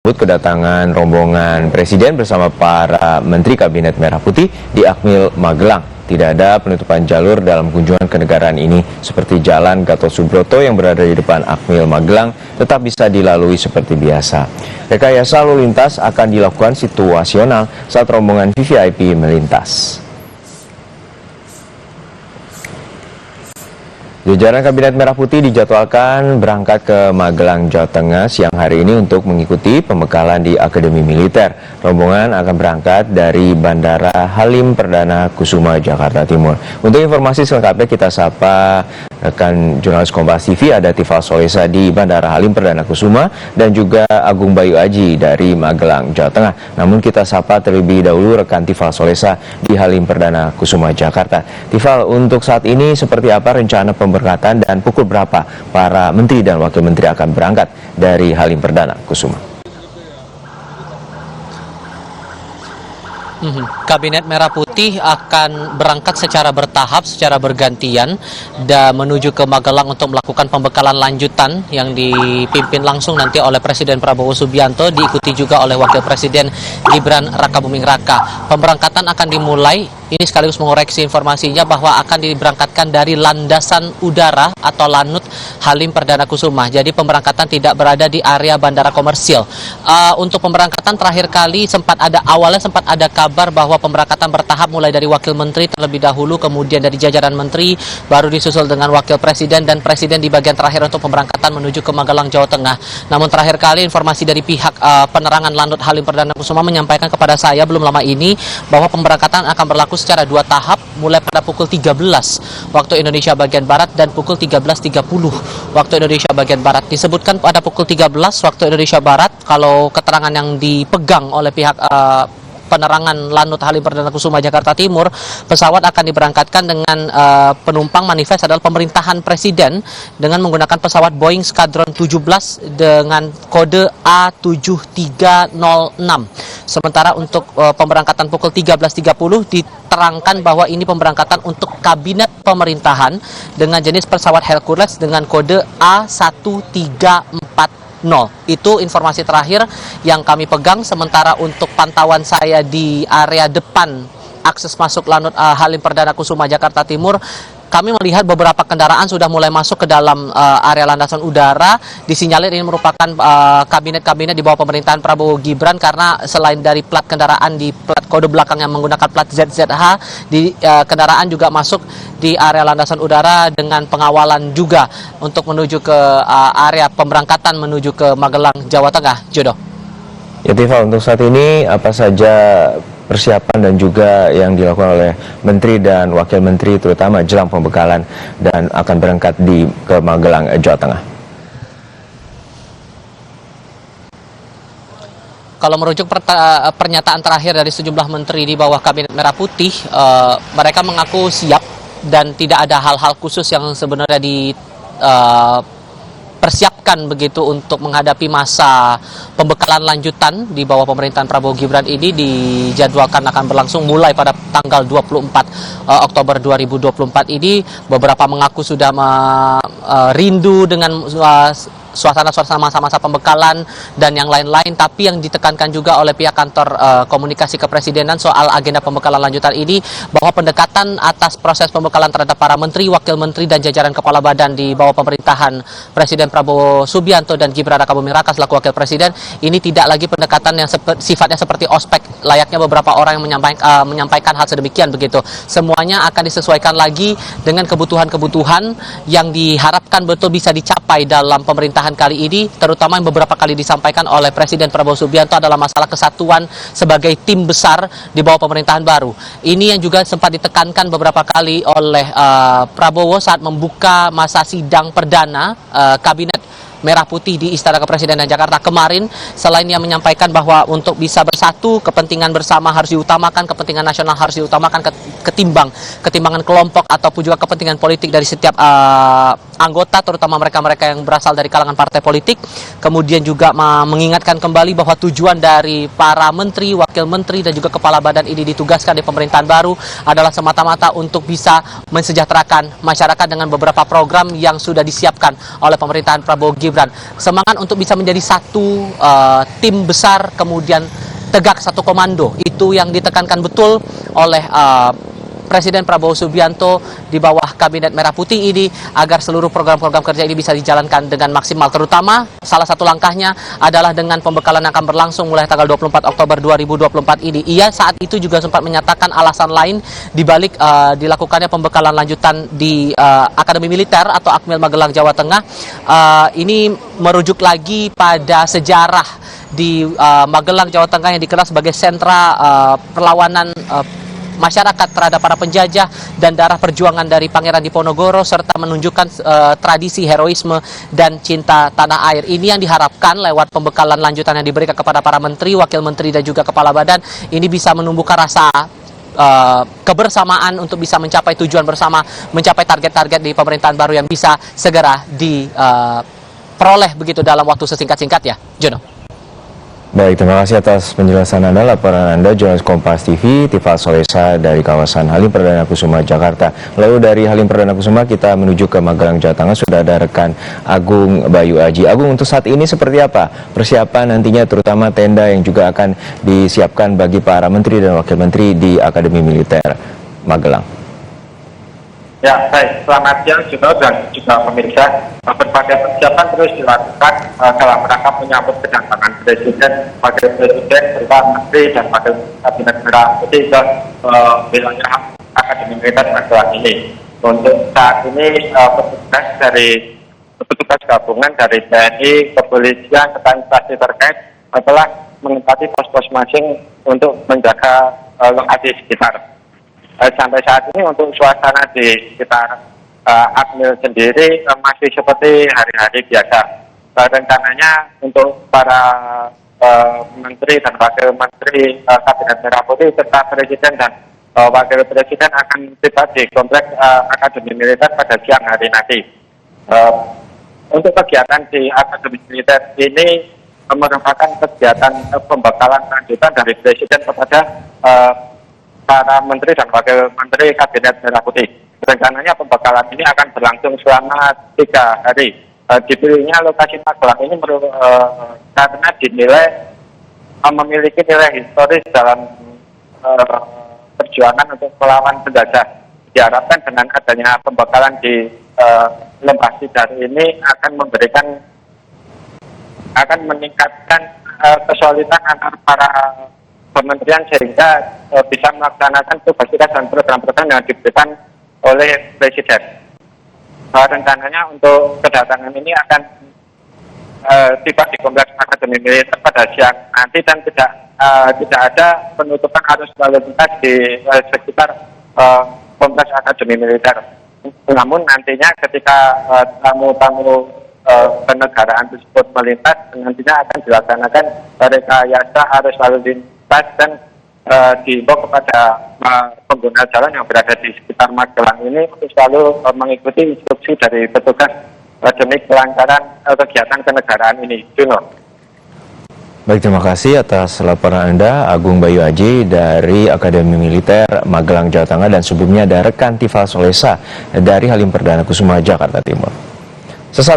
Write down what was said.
Kedatangan rombongan Presiden bersama para Menteri Kabinet Merah Putih di Akmil Magelang. Tidak ada penutupan jalur dalam kunjungan kenegaraan ini, seperti Jalan Gatot Subroto yang berada di depan Akmil Magelang tetap bisa dilalui seperti biasa. Rekayasa lalu lintas akan dilakukan situasional saat rombongan VVIP melintas. Jajaran Kabinet Merah Putih dijadwalkan berangkat ke Magelang, Jawa Tengah siang hari ini untuk mengikuti pembekalan di Akademi Militer. Rombongan akan berangkat dari Bandara Halim Perdana Kusuma, Jakarta Timur. Untuk informasi selengkapnya kita sapa rekan jurnalis Kompas TV, ada Tifal Solesa di Bandara Halim Perdana Kusuma dan juga Agung Bayu Aji dari Magelang, Jawa Tengah. Namun kita sapa terlebih dahulu rekan Tifal Solesa di Halim Perdana Kusuma, Jakarta. Tifal, untuk saat ini seperti apa rencana pemberangkatan dan pukul berapa para menteri dan wakil menteri akan berangkat dari Halim Perdana Kusuma? Kabinet Merah Putih akan berangkat secara bertahap, secara bergantian dan menuju ke Magelang untuk melakukan pembekalan lanjutan yang dipimpin langsung nanti oleh Presiden Prabowo Subianto, diikuti juga oleh Wakil Presiden Gibran Rakabuming Raka. Pemberangkatan akan dimulai, ini sekaligus mengoreksi informasinya bahwa akan diberangkatkan dari landasan udara atau Lanut Halim Perdana Kusuma. Jadi pemberangkatan tidak berada di area bandara komersil. Untuk pemberangkatan terakhir kali awalnya sempat ada kabar bahwa pemberangkatan bertahap mulai dari wakil menteri terlebih dahulu, kemudian dari jajaran menteri, baru disusul dengan wakil presiden dan presiden di bagian terakhir untuk pemberangkatan menuju ke Magelang, Jawa Tengah. Namun terakhir kali informasi dari pihak penerangan Lanut Halim Perdana Kusuma menyampaikan kepada saya belum lama ini bahwa pemberangkatan akan berlaku secara 2 tahap, mulai pada pukul 13 waktu Indonesia bagian Barat dan pukul 13.30 waktu Indonesia bagian Barat. Disebutkan pada pukul 13 waktu Indonesia Barat, kalau keterangan yang dipegang oleh pihak penerangan Lanut Halim Perdana Kusuma Jakarta Timur, pesawat akan diberangkatkan dengan penumpang manifest adalah pemerintahan presiden dengan menggunakan pesawat Boeing Skadron 17 dengan kode A7306. Sementara untuk pemberangkatan pukul 13.30 diterangkan bahwa ini pemberangkatan untuk kabinet pemerintahan dengan jenis pesawat Hercules dengan kode A1340. Itu informasi terakhir yang kami pegang. Sementara untuk pantauan saya di area depan akses masuk Lanut Halim Perdana Kusuma Jakarta Timur, kami melihat beberapa kendaraan sudah mulai masuk ke dalam area landasan udara. Disinyalir ini merupakan kabinet-kabinet di bawah pemerintahan Prabowo Gibran, karena selain dari plat kendaraan di plat kode belakang yang menggunakan plat ZZH, di kendaraan juga masuk di area landasan udara dengan pengawalan juga untuk menuju ke area pemberangkatan menuju ke Magelang, Jawa Tengah. Jodoh. Ya Tifal, untuk saat ini apa saja persiapan dan juga yang dilakukan oleh menteri dan wakil menteri terutama jelang pembekalan dan akan berangkat ke Magelang, Jawa Tengah? Kalau merujuk pernyataan terakhir dari sejumlah menteri di bawah Kabinet Merah Putih, mereka mengaku siap dan tidak ada hal-hal khusus yang sebenarnya persiapkan begitu untuk menghadapi masa pembekalan lanjutan di bawah pemerintahan Prabowo Gibran ini. Dijadwalkan akan berlangsung mulai pada tanggal 24 Oktober 2024 ini. Beberapa mengaku sudah rindu dengan suasana-suasana masa-masa pembekalan dan yang lain-lain, tapi yang ditekankan juga oleh pihak kantor komunikasi kepresidenan soal agenda pembekalan lanjutan ini bahwa pendekatan atas proses pembekalan terhadap para menteri, wakil menteri dan jajaran kepala badan di bawah pemerintahan Presiden Prabowo Subianto dan Gibran Rakabuming Raka selaku wakil presiden ini tidak lagi pendekatan yang sifatnya seperti ospek layaknya beberapa orang yang menyampaikan hal sedemikian begitu. Semuanya akan disesuaikan lagi dengan kebutuhan-kebutuhan yang diharapkan betul bisa dicapai dalam pemerintahan kali ini, terutama yang beberapa kali disampaikan oleh Presiden Prabowo Subianto adalah masalah kesatuan sebagai tim besar di bawah pemerintahan baru. Ini yang juga sempat ditekankan beberapa kali oleh Prabowo saat membuka masa sidang perdana Kabinet Merah Putih di Istana Kepresidenan Jakarta kemarin. Selain yang menyampaikan bahwa untuk bisa bersatu, kepentingan bersama harus diutamakan, kepentingan nasional harus diutamakan ketimbangan kelompok ataupun juga kepentingan politik dari setiap anggota, terutama mereka-mereka yang berasal dari kalangan partai politik. Kemudian juga mengingatkan kembali bahwa tujuan dari para menteri, wakil menteri, dan juga kepala badan ini ditugaskan di pemerintahan baru adalah semata-mata untuk bisa mensejahterakan masyarakat dengan beberapa program yang sudah disiapkan oleh pemerintahan Prabowo Gibran. Semangat untuk bisa menjadi satu tim besar, kemudian tegak satu komando, itu yang ditekankan betul oleh Presiden Prabowo Subianto di bawah Kabinet Merah Putih ini, agar seluruh program-program kerja ini bisa dijalankan dengan maksimal. Terutama salah satu langkahnya adalah dengan pembekalan yang akan berlangsung mulai tanggal 24 Oktober 2024 ini. Ia saat itu juga sempat menyatakan alasan lain dibalik dilakukannya pembekalan lanjutan di Akademi Militer atau Akmil Magelang, Jawa Tengah. Ini merujuk lagi pada sejarah di Magelang, Jawa Tengah yang dikenal sebagai sentra perlawanan masyarakat terhadap para penjajah dan darah perjuangan dari Pangeran Diponegoro, serta menunjukkan tradisi heroisme dan cinta tanah air. Ini yang diharapkan lewat pembekalan lanjutan yang diberikan kepada para menteri, wakil menteri, dan juga kepala badan, ini bisa menumbuhkan rasa kebersamaan untuk bisa mencapai tujuan bersama, mencapai target-target di pemerintahan baru yang bisa segera diperoleh begitu dalam waktu sesingkat-singkatnya. Jono. Baik, terima kasih atas penjelasan Anda. Laporan Anda, jurnalis Kompas TV, Tifal Solesa dari kawasan Halim Perdana Kusuma, Jakarta. Lalu dari Halim Perdana Kusuma kita menuju ke Magelang, Jawa Tengah. Sudah ada rekan Agung Bayu Aji. Agung, untuk saat ini seperti apa persiapan nantinya, terutama tenda yang juga akan disiapkan bagi para menteri dan wakil menteri di Akademi Militer Magelang? Ya, baik. Selamat siang, Juno, dan juga pemirsa. Berbagai persiapan terus dilakukan dalam rangka menyambut kedatangan Presiden, Wakil Presiden, serta Menteri dan Wakil Kabinet Merah Putih ke wilayah Akademi Militer Magelang ini. Untuk saat ini petugas gabungan dari TNI, kepolisian, serta instansi terkait telah menempati pos-pos masing untuk menjaga lokasi sekitar. Sampai saat ini untuk suasana di sekitar Akmil sendiri masih seperti hari-hari biasa. Rencananya untuk para menteri dan wakil menteri Kabinet Merah Putih serta Presiden dan Wakil Presiden akan tiba di kompleks Akademi Militer pada siang hari nanti. Untuk kegiatan di Akademi Militer ini merupakan kegiatan pembekalan lanjutan dari Presiden kepada para menteri dan wakil menteri Kabinet Merah Putih. Rencananya pembekalan ini akan berlangsung selama 3 hari. Dipilihnya lokasi Magelang ini karena dinilai memiliki nilai historis dalam perjuangan untuk melawan penjajah. Diharapkan dengan adanya pembekalan di Lembah Tidar ini akan meningkatkan kesulitan antar para kementerian sehingga bisa melaksanakan tugas-tugas dan program-program yang diberikan oleh Presiden. Rencananya untuk kedatangan ini akan tiba di kompleks Akademi Militer pada siang nanti dan tidak ada penutupan arus lalu lintas di sekitar kompleks Akademi Militer. Namun nantinya ketika tamu-tamu kenegaraan tersebut melintas, nantinya akan dilaksanakan rekayasa arus lalu lintas dan diimbau kepada pengguna jalan yang berada di sekitar Magelang ini untuk selalu mengikuti instruksi dari petugas demi kelancaran kegiatan kenegaraan ini. Juno. Baik, terima kasih atas laporan Anda, Agung Bayu Aji dari Akademi Militer Magelang, Jawa Tengah, dan sebelumnya ada rekan Tifal Solesa dari Halim Perdana Kusuma, Jakarta Timur.